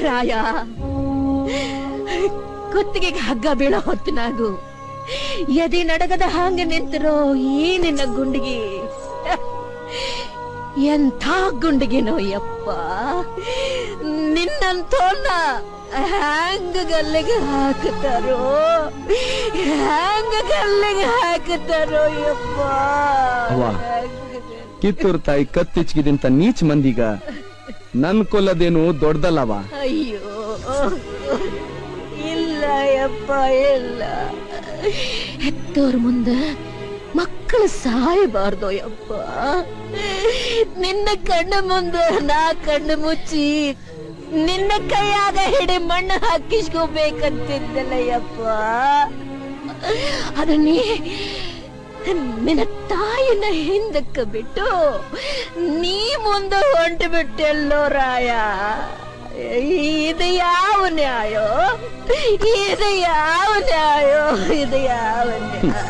ರಾಯ, ಕುತ್ತಿಗೆಗೆ ಹಗ್ಗ ಬೀಳೋ ಹೊತ್ತಿನಾಗು ಎದೆ ನಡಗದ ಹಾಂಗ ನಿಂತಿರೋ ಈ ನಿನ್ನ ಗುಂಡಿಗೆ ಎಂಥ ಗುಂಡಿಗೆನೋ ಯಪ್ಪ. ನಿನ್ನಂತೋನ್ನ ಹ್ಯಾಂಗ ಗಲ್ಲಿಗೆ ಹಾಕುತ್ತಾರೋ, ಹ್ಯಾಂಗ ಗಲ್ಲಿಗೆ ಹಾಕುತ್ತಾರೋ ಯಪ್ಪ. ಕಿತ್ತೂರ್ ತಾಯಿ ಕತ್ತಿಚ್ಕಿದಿಂತ ನೀಚ್ ಮಂದಿಗ ನನ್ ಕೊಲ್ಲದೇನು ದೊಡ್ಡದಲ್ಲವ. ಅಯ್ಯೋ ಇಲ್ಲ ಯಪ್ಪ, ಇಲ್ಲ. ಹೆತ್ತೋರ್ ಮುಂದೆ ಮಕ್ಕಳು ಸಾಯಬಾರ್ದು ಯಪ್ಪ. ನಿನ್ನ ಕಣ್ಣು ಮುಂದೆ ನಾ ಕಣ್ಣು ಮುಚ್ಚಿ ನಿನ್ನ ಕೈಯಾಗ ಹಿಡಿ ಮಣ್ಣು ಹಾಕಿಸ್ಕೋಬೇಕಂತಿದ್ದಲ್ಲ ಯಪ್ಪ. ಅದು ನಿನ್ನ ತಾಯಿನ ಹಿಂದಕ್ಕ ಬಿಟ್ಟು ನೀ ಮುಂದೆ ಹೊಂಟು ಬಿಟ್ಟೆಲ್ಲೋ ರಾಯ. ಇದು ಯಾವ ನ್ಯಾಯೋ, ಇದು ಯಾವ ನ್ಯಾಯೋ, ಇದು ಯಾವ ನ್ಯಾಯ?